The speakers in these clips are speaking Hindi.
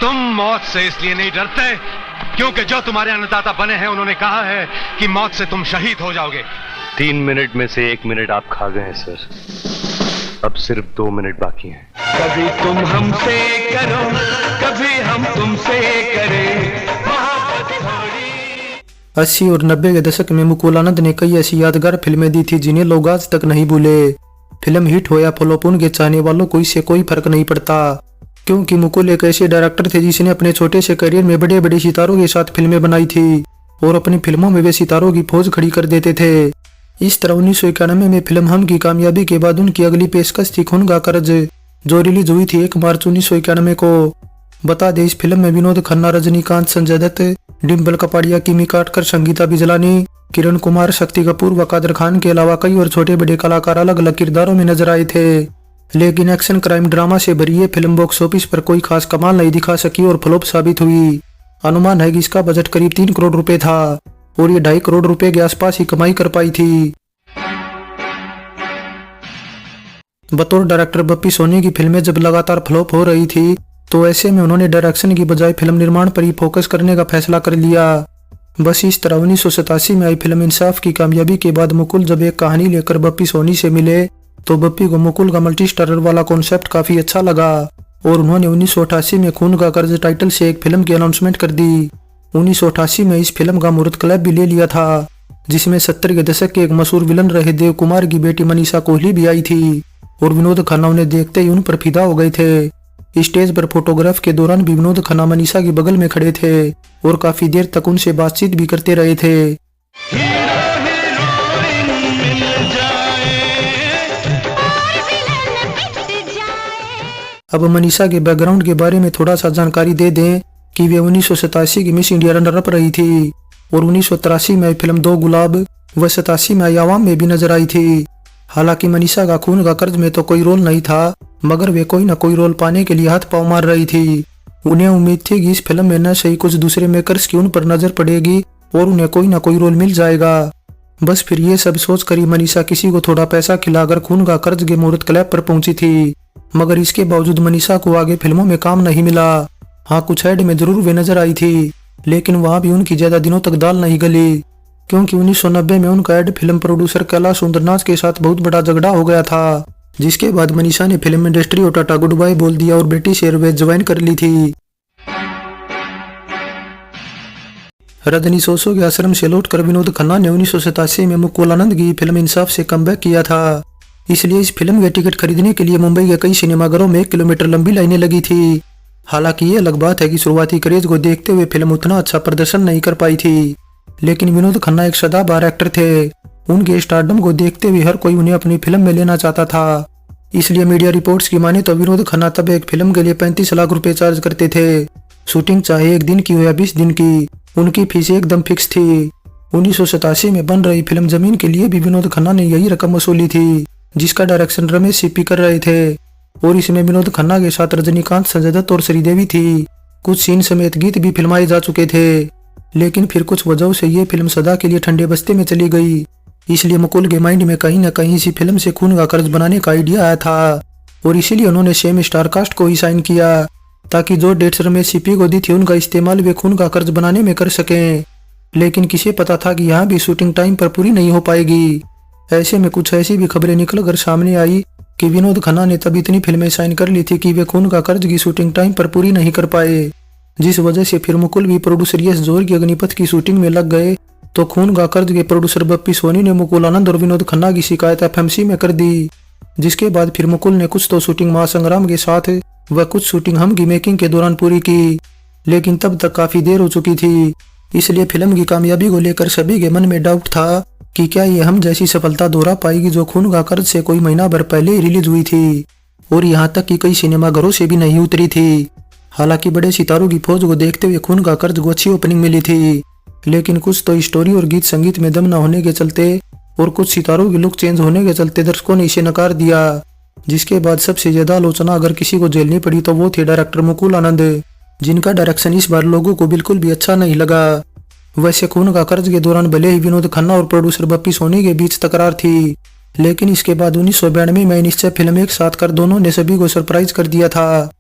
तुम मौत से इसलिए नहीं डरते क्योंकि जो तुम्हारे अन्नदाता बने हैं उन्होंने कहा है कि मौत से तुम शहीद हो जाओगे। 3 मिनट में से 1 मिनट आप खा गए हैं सर, अब सिर्फ 2 मिनट बाकी हैं। कभी तुम हमसे करो, कभी हम तुमसे करें मोहब्बत थोड़ी। 80 और 90 के दशक में मुकुल आनंद ने कई ऐसी यादगार फिल्में दी थी जिन्हें लोग आज तक नहीं भूले। फिल्म हिट हो या फ्लॉप, उनके चाहने वालों को इससे कोई फर्क नहीं पड़ता, क्योंकि मुकुल एक ऐसे डायरेक्टर थे जिसने अपने छोटे से करियर में बड़े बड़े सितारों के साथ फिल्में बनाई थी और अपनी फिल्मों में वे सितारों की फौज खड़ी कर देते थे। इस तरह 1991 में फिल्म हम की कामयाबी के बाद उनकी अगली पेशकश थी खून का कर्ज, जो रिलीज हुई थी 1 मार्च 1991 को। बता दें, इस फिल्म में विनोद खन्ना, रजनीकांत, संजय दत्त, डिम्पल कपाड़िया, किमी काटकर, संगीता बिजलानी, किरण कुमार, शक्ति कपूर व कादर खान के अलावा कई और छोटे बड़े कलाकार अलग अलग किरदारों में नजर आए थे। लेकिन एक्शन क्राइम ड्रामा से भरी ये फिल्म बॉक्स ऑफिस पर कोई खास कमाल नहीं दिखा सकी और फ्लॉप साबित हुई। अनुमान है कि इसका बजट करीब 3 करोड़ रुपए था और ये 2.5 करोड़ रुपए के आसपास ही कमाई कर पाई थी। बतौर डायरेक्टर बप्पी सोनी की फिल्में जब लगातार फ्लॉप हो रही थी तो ऐसे में उन्होंने डायरेक्शन की बजाय फिल्म निर्माण पर ही फोकस करने का फैसला कर लिया। बस इस तरह 1987 में आई फिल्म इंसाफ की कामयाबी के बाद मुकुल जब एक कहानी लेकर बप्पी सोनी से मिले तो बप्पी को मुकुल का मल्टी स्टारर वाला कॉन्सेप्ट काफी अच्छा लगा और उन्होंने 1988 में खून का कर्ज टाइटल से एक फिल्म की अनाउंसमेंट कर दी। 1988 में इस फिल्म का मुहूर्त क्लब भी ले लिया था, जिसमें 70 के दशक के एक मशहूर विलन रहे देव कुमार की बेटी मनीषा कोहली भी आई थी और विनोद खन्ना उन्हें देखते ही उन पर फिदा हो गए थे। स्टेज पर फोटोग्राफ के दौरान भी विनोद खन्ना मनीषा के बगल में खड़े थे और काफी देर तक उनसे बातचीत भी करते रहे थे। अब मनीषा के बैकग्राउंड के बारे में थोड़ा सा जानकारी दे दें कि वे 1987 की मिस इंडिया रनर अप रही थी और 1983 में फिल्म 2 गुलाब व 87 में आवाम में भी नजर आई थी। हालांकि मनीषा का खून का कर्ज में तो कोई रोल नहीं था, मगर वे कोई न कोई रोल पाने के लिए हाथ पांव मार रही थी। उन्हें उम्मीद थी कि इस फिल्म में न सही कुछ दूसरे मेकर्स की उन पर नजर पड़ेगी और उन्हें कोई न कोई रोल मिल जाएगा। बस फिर ये सब सोचकर ही मनीषा किसी को थोड़ा पैसा खिलाकर खून का कर्ज के मुहूर्त क्लैब पर पहुंची थी, मगर इसके बावजूद मनीषा को आगे फिल्मों में काम नहीं मिला। हाँ, कुछ ऐड में जरूर वे नजर आई थी, लेकिन वहां भी उनकी ज्यादा दिनों तक दाल नहीं गली, क्योंकि 1990 में उनका add film producer Kailash Sundarnath के साथ बहुत बड़ा झगड़ा हो गया था, जिसके बाद मनीषा ने फिल्म इंडस्ट्री और टाटा गुड बाय बोल दिया और ब्रिटिश एयरवेज ज्वाइन कर ली थी। रजनी सोसो के आश्रम से लौटकर विनोद खन्ना ने 1987 में मुकुल आनंद की फिल्म इंसाफ से कमबैक किया था, इसलिए इस फिल्म के टिकट खरीदने के लिए मुंबई के कई सिनेमाघरों में 1 किलोमीटर लंबी लाइनें लगी थी। हालांकि ये अलग बात है कि शुरुआती क्रेज को देखते हुए फिल्म उतना अच्छा प्रदर्शन नहीं कर पाई थी, लेकिन विनोद खन्ना एक सदाबहार एक्टर थे। उनके स्टारडम को देखते हुए हर कोई उन्हें अपनी फिल्म में लेना चाहता था, इसलिए मीडिया रिपोर्ट्स की माने तो विनोद खन्ना तब एक फिल्म के लिए 35 लाख रुपए चार्ज करते थे। शूटिंग चाहे 1 दिन की हो या 20 दिन की, उनकी फीस एकदम फिक्स थी। 1987 में बन रही फिल्म जमीन के लिए भी विनोद खन्ना ने यही रकम वसूली थी, जिसका डायरेक्शन रमेश सिप्पी कर रहे थे और इसमें विनोद खन्ना के साथ रजनीकांत, संजय दत्त और श्रीदेवी थी। कुछ सीन समेत गीत भी फिल्माए जा चुके थे, लेकिन फिर कुछ वजहों से ये फिल्म सदा के लिए ठंडे बस्ते में चली गई। इसलिए मुकुल के माइंड में कहीं न कहीं इसी फिल्म से खून का कर्ज बनाने का आइडिया आया था और इसीलिए उन्होंने सेम स्टार कास्ट को ही साइन किया, ताकि जो डेट्स रमेश सिप्पी को दी थी उनका इस्तेमाल वे खून का कर्ज बनाने में कर सकें। लेकिन किसे पता था कि यहाँ भी शूटिंग टाइम पर पूरी नहीं हो पाएगी। ऐसे में कुछ ऐसी भी खबरें निकल कर सामने आई कि विनोद खन्ना ने तब इतनी फिल्में साइन कर ली थी कि वे खून का कर्ज की शूटिंग टाइम पर पूरी नहीं कर पाए, जिस वजह से फिर मुकुल भी प्रोड्यूसर यश जोहर की अग्निपथ की शूटिंग में लग गए। तो खून का कर्ज के प्रोड्यूसर बप्पी सोनी ने मुकुल आनंद और विनोद खन्ना की शिकायत एफएमसी में कर दी, जिसके बाद फिर मुकुल ने कुछ तो शूटिंग महासंग्राम के साथ व कुछ शूटिंग हम की मेकिंग के दौरान पूरी की, लेकिन तब तक काफी देर हो चुकी थी। इसलिए फिल्म की कामयाबी को लेकर सभी के मन में डाउट था कि क्या ये हम जैसी सफलता दोहरा पाएगी जो खून का कर्ज से कोई महीना भर पहले ही रिलीज हुई थी और यहाँ तक कि कई सिनेमाघरों से भी नहीं उतरी थी। हालांकि बड़े सितारों की फौज को देखते हुए खून का कर्ज को अच्छी ओपनिंग मिली थी, लेकिन कुछ तो स्टोरी और गीत संगीत में दम न होने के चलते और कुछ सितारों की लुक चेंज होने के चलते दर्शकों ने इसे नकार दिया, जिसके बाद सबसे ज्यादा आलोचना अगर किसी को झेलनी पड़ी तो वो थे डायरेक्टर मुकुल आनंद, जिनका डायरेक्शन इस बार लोगों को बिल्कुल भी अच्छा नहीं लगा। वैसे खून का कर्ज के दौरान भले ही विनोद खन्ना और प्रोड्यूसर बप्पी सोनी के बीच तकरार थी, लेकिन इसके बाद 1992 में निश्चय फिल्म एक साथ कर दोनों ने सभी को सरप्राइज कर दिया था।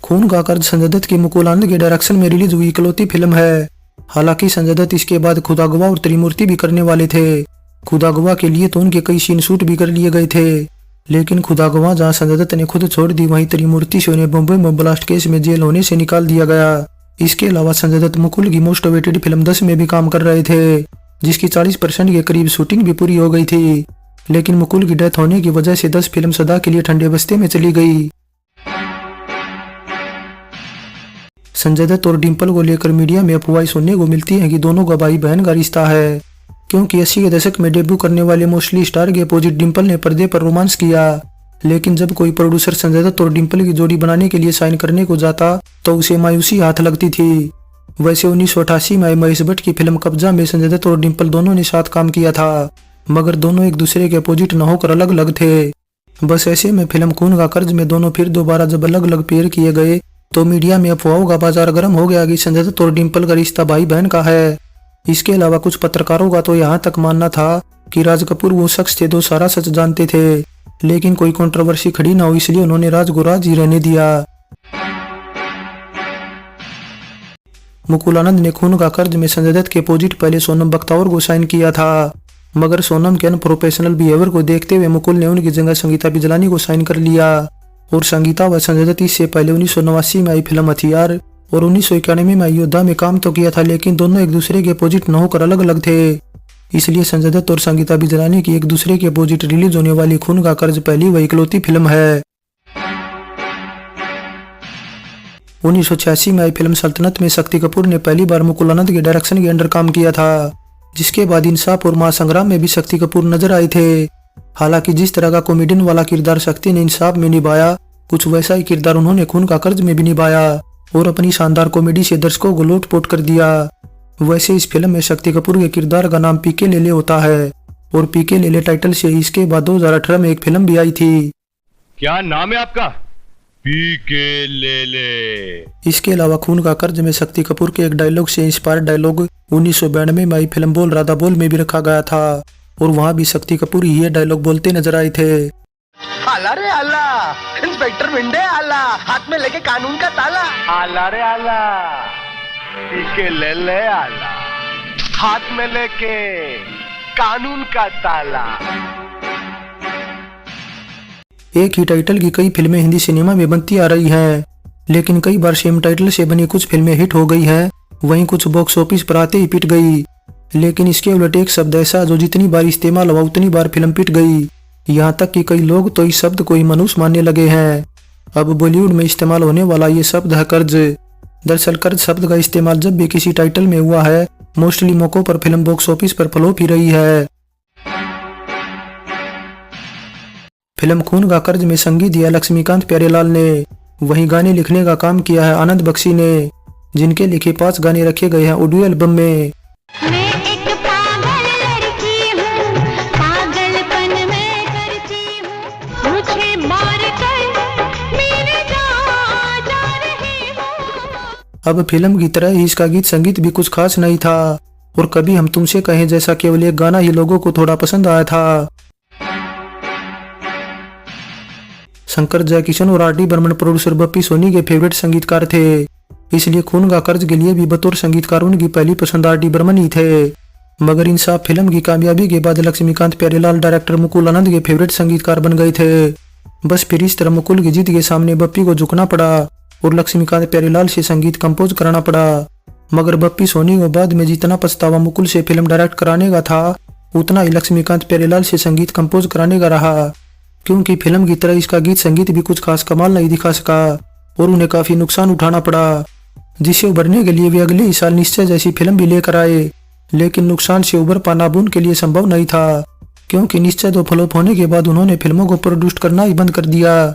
खून का कर्ज संजय दत्त की मुकुल आनंद के डायरेक्शन में रिलीज हुई इकलौती फिल्म है। हालांकि संजय दत्त इसके बाद खुदा गवाह और त्रिमूर्ति भी करने वाले थे। खुदा गवाह के लिए तो उनके कई सीन शूट भी कर लिए गए थे, लेकिन खुदा गवाह जहां संजय दत्त ने खुद छोड़ दी, वहीं त्रिमूर्ति से उन्हें बम्बई में ब्लास्ट केस में जेल होने से निकाल दिया गया। इसके अलावा संजय दत्त मुकुल की मोस्ट अवेटेड फिल्म 10 में भी काम कर रहे थे, जिसकी 40% के करीब शूटिंग भी पूरी हो गई थी। लेकिन मुकुल की डेथ होने की वजह से 10 फिल्म सदा के लिए ठंडे बस्ते में चली गई। संजय दत्त और डिंपल को लेकर मीडिया में अफवाहें सुनने को मिलती है कि दोनों का भाई बहन का रिश्ता है, क्योंकि 80 के दशक में डेब्यू करने वाले मोस्टली स्टार के अपोजिट डिंपल ने पर्दे पर रोमांस किया। लेकिन जब कोई प्रोड्यूसर संजय दत्त और डिंपल की जोड़ी बनाने के लिए साइन करने को जाता तो उसे मायूसी हाथ लगती थी। वैसे 1988 में महेश भट्ट की फिल्म कब्जा में संजय दत्त और डिंपल दोनों ने साथ काम किया था, मगर दोनों एक दूसरे के अपोजिट न होकर अलग अलग थे। बस ऐसे में फिल्म खून का कर्ज में दोनों फिर दोबारा जब अलग अलग पेयर किए गए तो मीडिया में अफवाहों का बाजार गर्म हो गया कि संजय दत्त और डिंपल का रिश्ता भाई बहन का है। इसके अलावा कुछ पत्रकारों का तो यहाँ तक मानना था कि राज कपूर वो शख्स थे जो सारा सच जानते थे, लेकिन कोई कंट्रोवर्सी खड़ी ना हो इसलिए उन्होंने राज को राज ही रहने दिया। मुकुल आनंद ने खून का कर्ज में संजय दत्त के अपोजिट पहले सोनम बख्तावर को साइन किया था, मगर सोनम के अनप्रोफेशनल बिहेवियर को देखते हुए मुकुल ने उनकी जगह संगीता बिजलानी को साइन कर लिया। और संगीता व संजय दत्त इससे पहले 1989 में आई फिल्म हथियार और 1991 में आई योद्धा में काम तो किया था, लेकिन दोनों एक दूसरे के अपोजिट न होकर अलग अलग थे। इसलिए संजय दत्त और संगीता बिजलानी की एक दूसरे के अपोजिट रिलीज होने वाली खून का कर्ज पहली व इकलौती फिल्म है। 1986 में आई फिल्म सल्तनत में शक्ति कपूर ने पहली बार मुकुल आनंद के डायरेक्शन के अंडर काम किया था, जिसके बाद इंसाफ और महासंग्राम में भी शक्ति कपूर नजर आए थे। हालांकि जिस तरह का कॉमेडियन वाला किरदार शक्ति ने इंसाफ में निभाया, कुछ वैसा ही किरदार उन्होंने खून का कर्ज में भी निभाया और अपनी शानदार कॉमेडी से दर्शकों को लोटपोट कर दिया। वैसे इस फिल्म में शक्ति कपूर के किरदार का नाम पीके लेले होता है और पीके लेले टाइटल से इसके बाद 2018 में एक फिल्म भी आई थी। क्या नाम है आपका? पीके लेले। इसके अलावा खून का कर्ज में शक्ति कपूर के एक डायलॉग से इंस्पायर डायलॉग 1992 में आई फिल्म बोल राधा बोल में भी रखा गया था और वहां भी शक्ति कपूर ये डायलॉग बोलते नजर आए थे। आला रे आला, इंस्पेक्टर विंडे आला, हाथ में लेके कानून का ताला। आला रे आला, पीके लेले आला, हाथ में लेके कानून का ताला। एक ही टाइटल की कई फिल्में हिंदी सिनेमा में बनती आ रही हैं, लेकिन कई बार सेम टाइटल से बनी कुछ फिल्में हिट हो गई हैं, वहीं कुछ बॉक्स ऑफिस पर आते ही पिट गई। लेकिन इसके उलट एक शब्द ऐसा जो जितनी बार इस्तेमाल हुआ उतनी बार फिल्म पिट गई। यहाँ तक कि कई लोग तो इस शब्द को ही मनुष्य मानने लगे हैं। अब बॉलीवुड में इस्तेमाल होने वाला ये शब्द है कर्ज। दरअसल कर्ज शब्द का इस्तेमाल जब भी किसी टाइटल में हुआ है, मोस्टली मौकों पर फिल्म बॉक्स ऑफिस पर फ्लॉप ही रही है। फिल्म खून का कर्ज में संगीत दिया लक्ष्मीकांत प्यारेलाल ने, वहीं गाने लिखने का काम किया है आनंद बख्शी ने, जिनके लिखे 5 गाने रखे गए हैं ऑडियो एल्बम में। मैं एक पागल लड़की हूँ, पागलपन मैं करती हूँ, मुझे मार कर मेरे जा रही हूँ। अब फिल्म की तरह ही इसका गीत संगीत भी कुछ खास नहीं था और कभी हम तुमसे कहें जैसा केवल एक गाना ही लोगों को थोड़ा पसंद आया था। शंकर जयकिशन और आर.डी. बर्मन प्रोड्यूसर बप्पी सोनी के फेवरेट संगीतकार थे, इसलिए खून का कर्ज के लिए भी बतौर संगीतकार उनकी पहली पसंद आर.डी. बर्मन ही थे। मगर इंसाफ फिल्म की कामयाबी के बाद लक्ष्मीकांत प्यारेलाल डायरेक्टर मुकुल आनंद के फेवरेट संगीतकार बन गए थे। बस फिर इस तरह मुकुल की जीत के सामने बप्पी को झुकना पड़ा और लक्ष्मीकांत प्यारेलाल से संगीत कंपोज कराना पड़ा। मगर बप्पी सोनी को बाद में जितना पछतावा मुकुल से फिल्म डायरेक्ट कराने का था, उतना ही लक्ष्मीकांत प्यारेलाल से संगीत कंपोज कराने का रहा, क्योंकि फिल्म की तरह इसका गीत संगीत भी कुछ खास कमाल नहीं दिखा सका और उन्हें काफी नुकसान उठाना पड़ा, जिसे उभरने के लिए वे अगले ही साल निश्चय जैसी फिल्म भी लेकर आए। लेकिन नुकसान से उभर पाना अब उनके लिए संभव नहीं था, क्योंकि निश्चय दो फ्लॉप होने के बाद उन्होंने फिल्मों को प्रोड्यूस करना ही बंद कर दिया।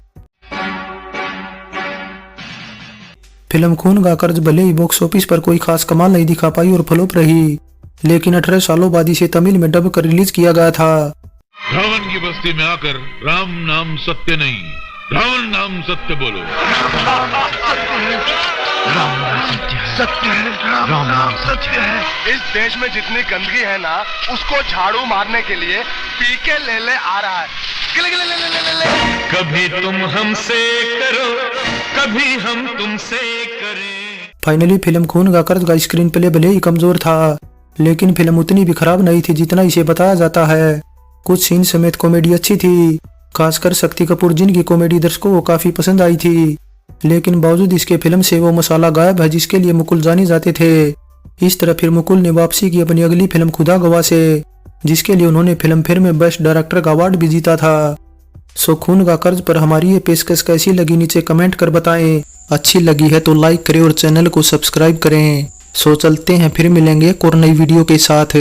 फिल्म खून का कर्ज भले ही बॉक्स ऑफिस पर कोई खास कमाल नहीं दिखा पाई और फ्लॉप रही, लेकिन 18 सालों बाद इसे तमिल में डब कर रिलीज किया गया था। रावण की बस्ती में आकर राम नाम सत्य नहीं, रावण नाम सत्य बोलो। राम नाम सत्य है, सत्य है, राम नाम सत्य है। इस देश में जितनी गंदगी है ना, उसको झाड़ू मारने के लिए पीके लेले आ रहा है। कभी तुम हमसे करो कभी हम तुमसे करें। फाइनली फिल्म खून का कर्ज का स्क्रीन प्ले भले ही कमजोर था, लेकिन फिल्म उतनी भी खराब नहीं थी जितना इसे बताया जाता है। कुछ सीन समेत कॉमेडी अच्छी थी, खासकर शक्ति कपूर जिनकी कॉमेडी दर्शकों को काफी पसंद आई थी। लेकिन बावजूद इसके फिल्म से वो मसाला गायब है जिसके लिए मुकुल जाने जाते थे। इस तरह फिर मुकुल ने वापसी की अपनी अगली फिल्म खुदा गवाह से, जिसके लिए उन्होंने फिल्म फेयर में बेस्ट डायरेक्टर का अवार्ड भी जीता था। सो खून का कर्ज पर हमारी ये पेशकश कैसी लगी नीचे कमेंट कर बताएं। अच्छी लगी है तो लाइक करें और चैनल को सब्सक्राइब करें। सो चलते हैं, फिर मिलेंगे एक और नई वीडियो के साथ।